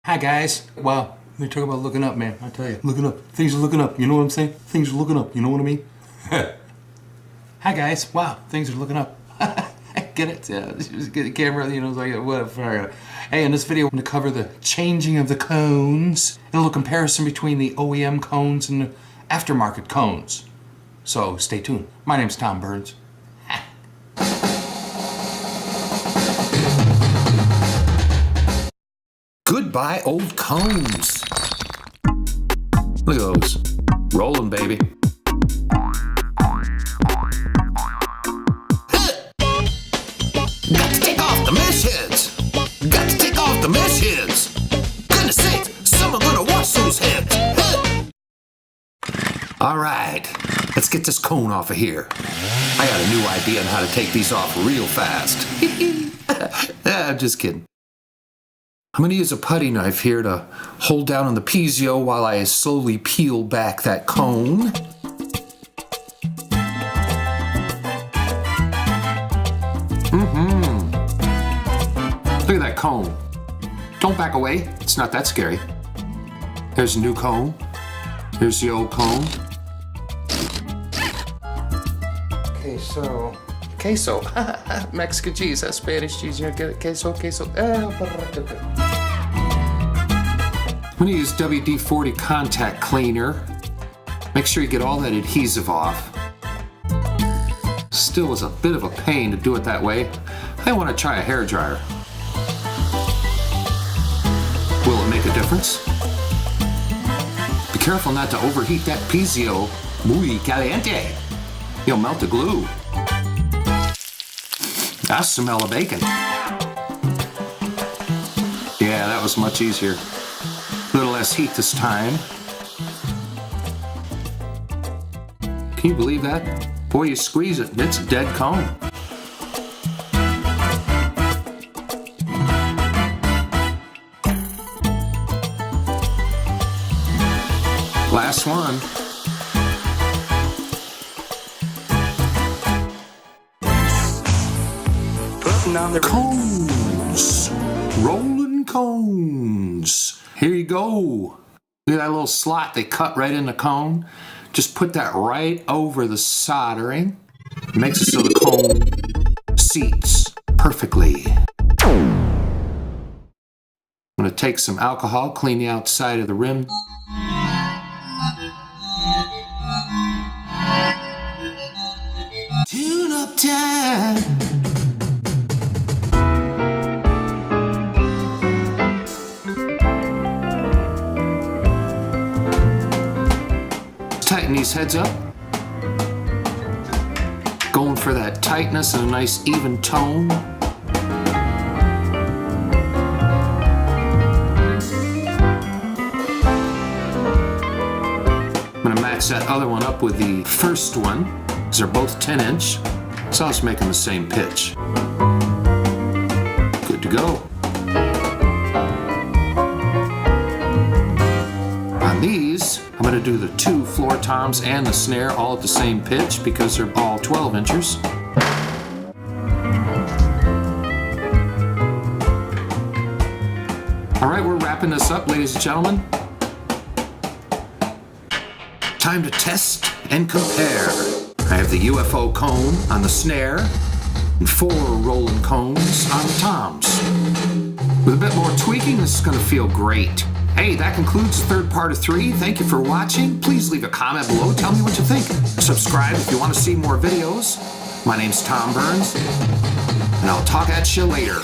Hi guys. Wow, we talk about looking up, man. I tell you, looking up. Things are looking up. You know what I'm saying? Things are looking up. You know what I mean? Hi guys. Wow, things are looking up. Get it? Yeah, just get the camera. You know, it's like whatever. Hey, in this video, I'm gonna cover the changing of the cones, and a little comparison between the OEM cones and the aftermarket cones. So stay tuned. My name's Tom Burns. Goodbye, old cones. Look at those. Rolling, baby. Got to take off the mesh heads. Got to take off the mesh heads. Goodness sake, someone gonna wash those heads. All right, let's get this cone off of here. I got a new idea on how to take these off real fast. I'm just kidding. I'm going to use a putty knife here to hold down on the piezo while I slowly peel back that cone. Look at that cone. Don't back away. It's not that scary. There's a new cone. Here's the old cone. Queso. Mexican cheese. That's Spanish cheese. You get it? Queso. I'm going to use WD-40 contact cleaner. Make sure you get all that adhesive off. Still is a bit of a pain to do it that way. I want to try a hairdryer. Will it make a difference? Be careful not to overheat that piezo. Muy caliente. You'll melt the glue. I smell of bacon. Yeah, that was much easier. A little less heat this time. Can you believe that? Boy, you squeeze it and it's a dead cone. Last one. Cones. Rolling cones. Here you go. Look at that little slot they cut right in the cone. Just put that right over the soldering. It makes it so the cone seats perfectly. I'm going to take some alcohol, clean the outside of the rim. Tune up time. Tighten these heads up. Going for that tightness and a nice even tone. I'm going to match that other one up with the first one, because they're both 10-inch. So I'll just make them the same pitch. Good to go. On these, I'm going to do the 2 floor toms and the snare all at the same pitch because they're all 12 inches. All right, we're wrapping this up, ladies and gentlemen. Time to test and compare. I have the UFO cone on the snare and 4 rolling cones on the toms. With a bit more tweaking, this is going to feel great. Hey, that concludes the third part of 3. Thank you for watching. Please leave a comment below. Tell me what you think. Subscribe if you want to see more videos. My name's Tom Burns, and I'll talk at you later.